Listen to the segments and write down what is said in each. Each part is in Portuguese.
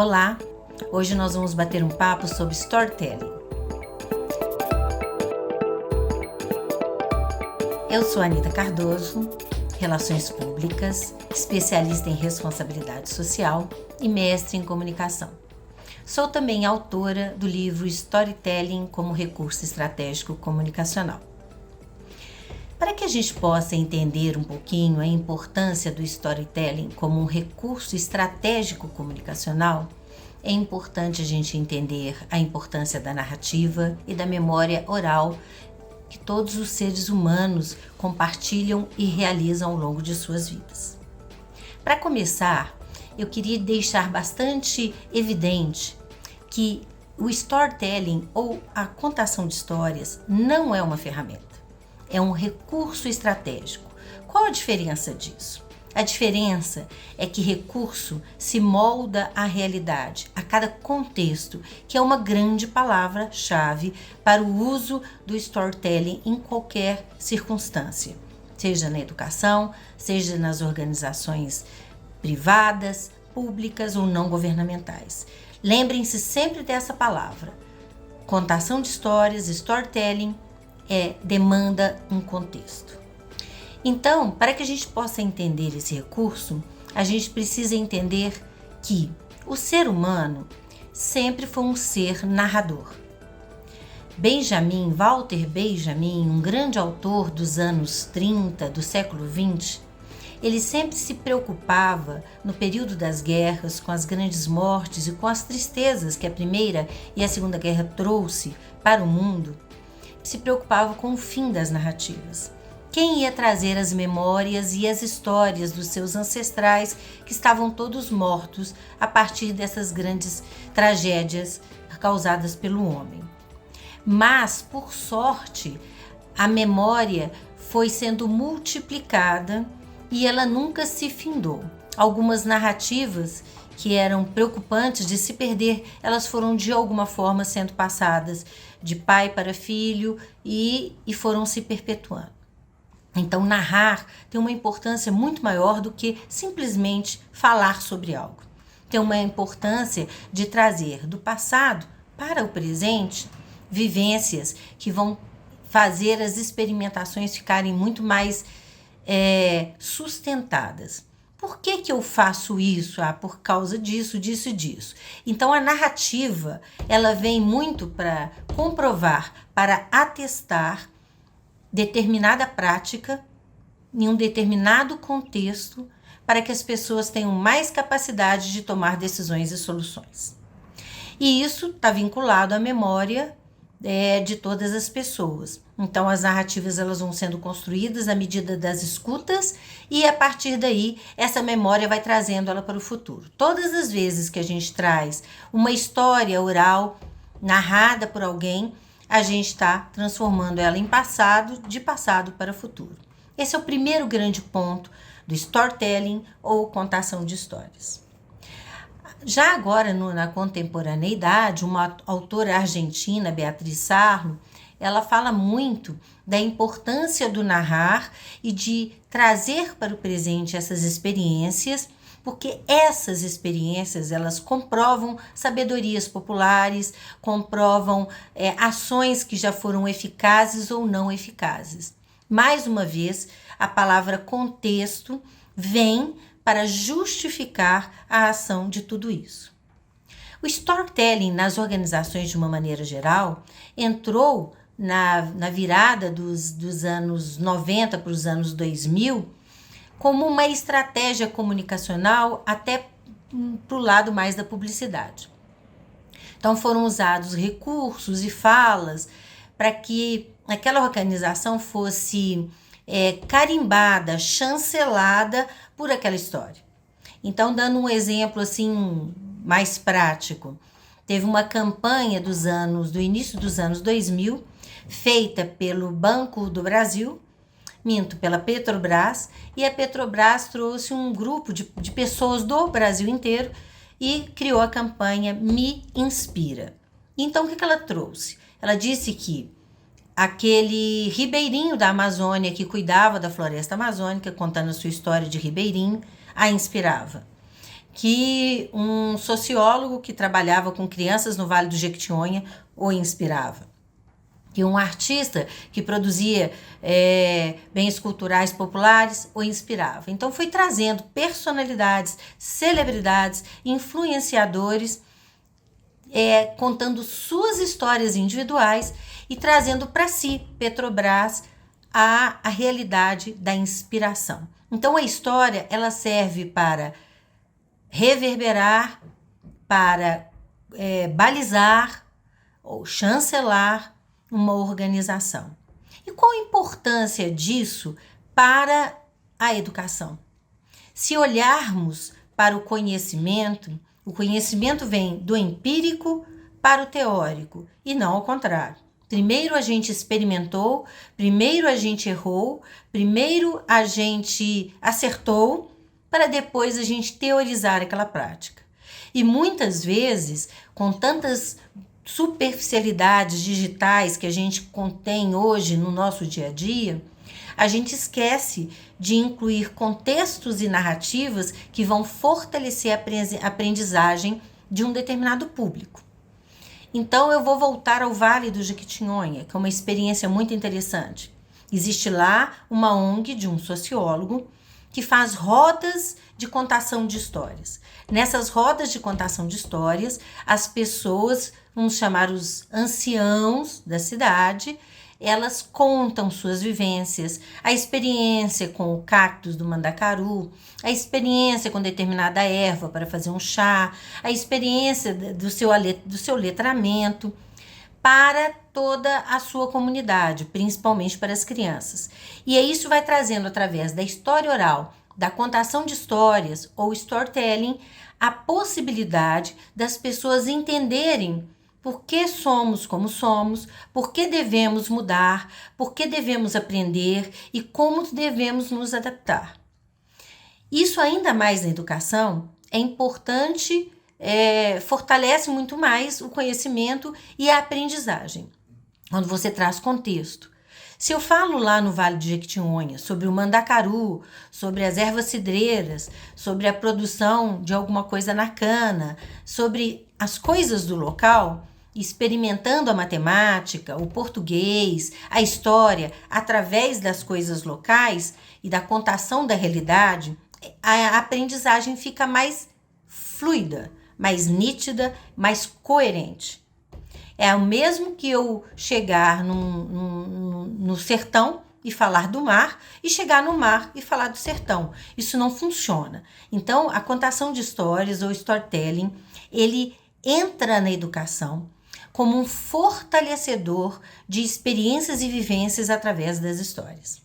Olá! Hoje nós vamos bater um papo sobre storytelling. Eu sou Anita Cardoso, Relações Públicas, especialista em responsabilidade social e mestre em comunicação. Sou também autora do livro Storytelling como Recurso Estratégico Comunicacional. Para que a gente possa entender um pouquinho a importância do storytelling como um recurso estratégico comunicacional, é importante a gente entender a importância da narrativa e da memória oral que todos os seres humanos compartilham e realizam ao longo de suas vidas. Para começar, eu queria deixar bastante evidente que o storytelling ou a contação de histórias não é uma ferramenta. É um recurso estratégico. Qual a diferença disso? A diferença é que recurso se molda à realidade, a cada contexto, que é uma grande palavra-chave para o uso do storytelling em qualquer circunstância, seja na educação, seja nas organizações privadas, públicas ou não governamentais. Lembrem-se sempre dessa palavra. Contação de histórias, storytelling, demanda um contexto. Então, para que a gente possa entender esse recurso, a gente precisa entender que o ser humano sempre foi um ser narrador. Walter Benjamin, um grande autor dos anos 30 do século 20, ele sempre se preocupava, no período das guerras, com as grandes mortes e com as tristezas que a Primeira e a Segunda Guerra trouxe para o mundo, se preocupava com o fim das narrativas. Quem ia trazer as memórias e as histórias dos seus ancestrais que estavam todos mortos a partir dessas grandes tragédias causadas pelo homem. Mas, por sorte, a memória foi sendo multiplicada e ela nunca se findou. Algumas narrativas que eram preocupantes de se perder, elas foram de alguma forma sendo passadas de pai para filho e foram se perpetuando. Então, narrar tem uma importância muito maior do que simplesmente falar sobre algo. Tem uma importância de trazer do passado para o presente vivências que vão fazer as experimentações ficarem muito mais sustentadas. Por que eu faço isso? Por causa disso, disso e disso. Então, a narrativa, ela vem muito para comprovar, para atestar determinada prática em um determinado contexto para que as pessoas tenham mais capacidade de tomar decisões e soluções. E isso está vinculado à memória de todas as pessoas. Então, as narrativas elas vão sendo construídas à medida das escutas e, a partir daí, essa memória vai trazendo ela para o futuro. Todas as vezes que a gente traz uma história oral narrada por alguém, a gente está transformando ela em passado, de passado para futuro. Esse é o primeiro grande ponto do storytelling ou contação de histórias. Já agora, na contemporaneidade, uma autora argentina, Beatriz Sarlo, ela fala muito da importância do narrar e de trazer para o presente essas experiências, porque essas experiências, elas comprovam sabedorias populares, comprovam ações que já foram eficazes ou não eficazes. Mais uma vez, a palavra contexto vem para justificar a ação de tudo isso. O storytelling nas organizações de uma maneira geral entrou na virada dos anos 90 para os anos 2000 como uma estratégia comunicacional até para o lado mais da publicidade. Então foram usados recursos e falas para que aquela organização fosse carimbada, chancelada por aquela história. Então, dando um exemplo assim mais prático, teve uma campanha do início dos anos 2000, feita pelo Banco do Brasil, pela Petrobras, e a Petrobras trouxe um grupo de pessoas do Brasil inteiro e criou a campanha Me Inspira. Então, o que ela trouxe? Ela disse que aquele ribeirinho da Amazônia que cuidava da floresta amazônica, contando a sua história de ribeirinho, a inspirava. que um sociólogo que trabalhava com crianças no Vale do Jequitinhonha o inspirava. Que um artista que produzia bens culturais populares o inspirava. Então foi trazendo personalidades, celebridades, influenciadores, contando suas histórias individuais e trazendo para si, Petrobras, a realidade da inspiração. Então a história ela serve para reverberar, para balizar ou chancelar uma organização. E qual a importância disso para a educação? Se olharmos para o conhecimento vem do empírico para o teórico e não ao contrário. Primeiro a gente experimentou, primeiro a gente errou, primeiro a gente acertou, para depois a gente teorizar aquela prática. E muitas vezes, com tantas superficialidades digitais que a gente contém hoje no nosso dia a dia, a gente esquece de incluir contextos e narrativas que vão fortalecer a aprendizagem de um determinado público. Então eu vou voltar ao Vale do Jequitinhonha, que é uma experiência muito interessante. Existe lá uma ONG de um sociólogo que faz rodas de contação de histórias. Nessas rodas de contação de histórias, as pessoas, vamos chamar os anciãos da cidade, elas contam suas vivências, a experiência com o cactus do mandacaru, a experiência com determinada erva para fazer um chá, a experiência do seu letramento para toda a sua comunidade, principalmente para as crianças. E isso vai trazendo, através da história oral, da contação de histórias ou storytelling, a possibilidade das pessoas entenderem por que somos como somos, por que devemos mudar, por que devemos aprender e como devemos nos adaptar. Isso ainda mais na educação é importante, fortalece muito mais o conhecimento e a aprendizagem, quando você traz contexto. Se eu falo lá no Vale do Jequitinhonha sobre o mandacaru, sobre as ervas cidreiras, sobre a produção de alguma coisa na cana, sobre as coisas do local, experimentando a matemática, o português, a história, através das coisas locais e da contação da realidade, a aprendizagem fica mais fluida, mais nítida, mais coerente. É o mesmo que eu chegar no sertão e falar do mar, e chegar no mar e falar do sertão. Isso não funciona. Então, a contação de histórias ou storytelling, ele entra na educação como um fortalecedor de experiências e vivências através das histórias.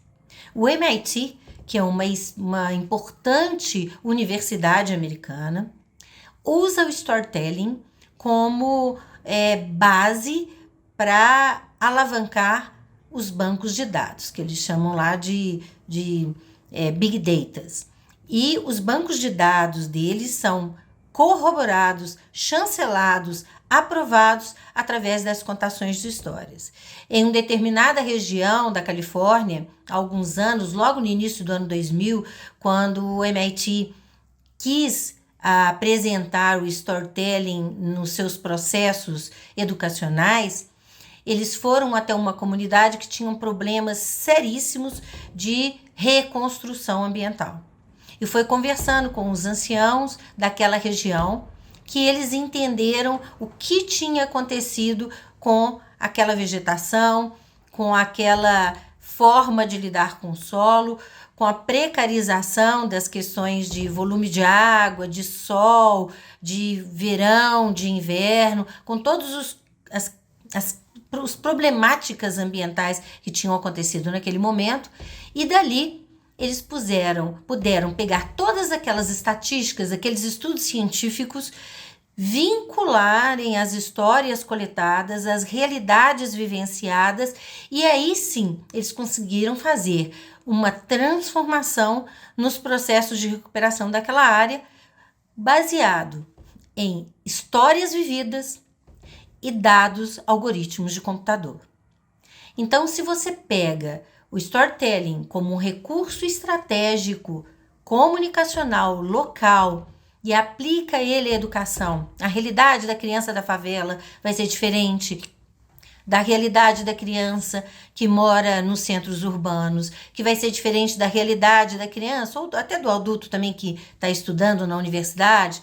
O MIT, que é uma importante universidade americana, usa o storytelling como base para alavancar os bancos de dados, que eles chamam lá de Big Data. E os bancos de dados deles são corroborados, chancelados, aprovados através das contações de histórias. Em uma determinada região da Califórnia, há alguns anos, logo no início do ano 2000, quando o MIT quis apresentar o storytelling nos seus processos educacionais, eles foram até uma comunidade que tinha problemas seríssimos de reconstrução ambiental. E foi conversando com os anciãos daquela região que eles entenderam o que tinha acontecido com aquela vegetação, com aquela forma de lidar com o solo, com a precarização das questões de volume de água, de sol, de verão, de inverno, com todas as problemáticas ambientais que tinham acontecido naquele momento, e dali eles puderam pegar todas aquelas estatísticas, aqueles estudos científicos, vincularem as histórias coletadas, as realidades vivenciadas, e aí sim eles conseguiram fazer uma transformação nos processos de recuperação daquela área, baseado em histórias vividas e dados, algoritmos de computador. Então, se você pega o storytelling como um recurso estratégico, comunicacional, local, e aplica ele à educação, a realidade da criança da favela vai ser diferente da realidade da criança que mora nos centros urbanos, que vai ser diferente da realidade da criança, ou até do adulto também que está estudando na universidade,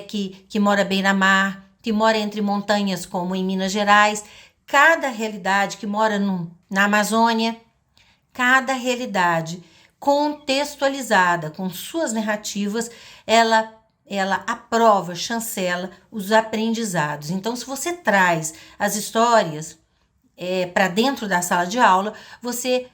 que mora bem na mar, que mora entre montanhas, como em Minas Gerais. Cada realidade que mora na Amazônia, cada realidade contextualizada, com suas narrativas, ela aprova, chancela os aprendizados. Então, se você traz as histórias para dentro da sala de aula, você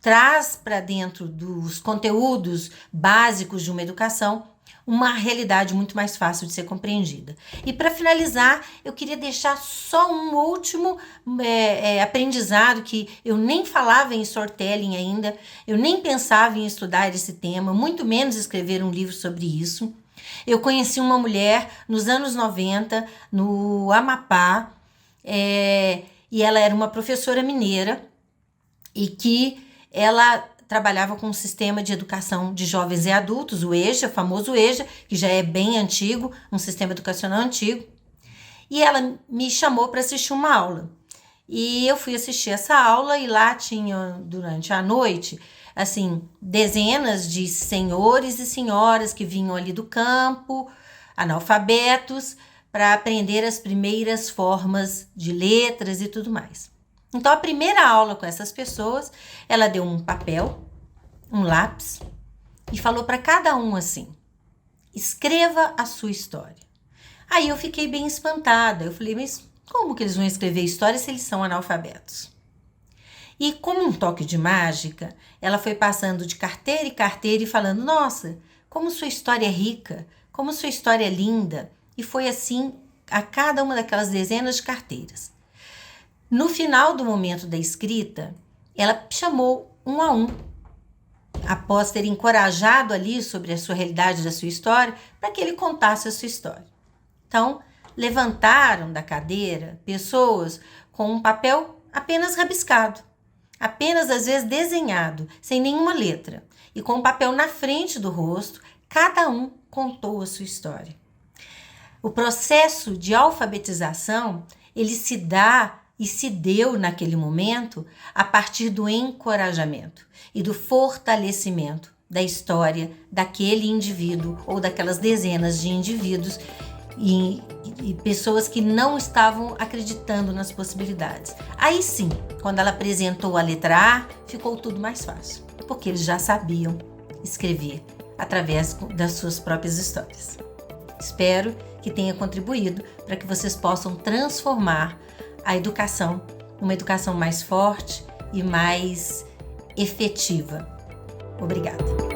traz para dentro dos conteúdos básicos de uma educação uma realidade muito mais fácil de ser compreendida. E para finalizar, eu queria deixar só um último aprendizado que eu nem falava em storytelling ainda, eu nem pensava em estudar esse tema, muito menos escrever um livro sobre isso. Eu conheci uma mulher nos anos 90, no Amapá, e ela era uma professora mineira e que ela trabalhava com um sistema de educação de jovens e adultos, o EJA, o famoso EJA, que já é bem antigo, um sistema educacional antigo. E ela me chamou para assistir uma aula. E eu fui assistir essa aula e lá tinha, durante a noite, assim, dezenas de senhores e senhoras que vinham ali do campo, analfabetos, para aprender as primeiras formas de letras e tudo mais. Então, a primeira aula com essas pessoas, ela deu um papel, um lápis, e falou para cada um assim: escreva a sua história. Aí eu fiquei bem espantada. Eu falei, mas como que eles vão escrever história se eles são analfabetos? E como um toque de mágica, ela foi passando de carteira em carteira e falando: nossa, como sua história é rica, como sua história é linda. E foi assim a cada uma daquelas dezenas de carteiras. No final do momento da escrita, ela chamou um a um, após ter encorajado ali sobre a sua realidade, da sua história, para que ele contasse a sua história. Então, levantaram da cadeira pessoas com um papel apenas rabiscado, apenas às vezes desenhado, sem nenhuma letra, e com o papel na frente do rosto, cada um contou a sua história. O processo de alfabetização, ele se dá e se deu naquele momento a partir do encorajamento e do fortalecimento da história daquele indivíduo ou daquelas dezenas de indivíduos e pessoas que não estavam acreditando nas possibilidades. Aí sim, quando ela apresentou a letra A, ficou tudo mais fácil, porque eles já sabiam escrever através das suas próprias histórias. Espero que tenha contribuído para que vocês possam transformar a educação numa educação mais forte e mais efetiva. Obrigada.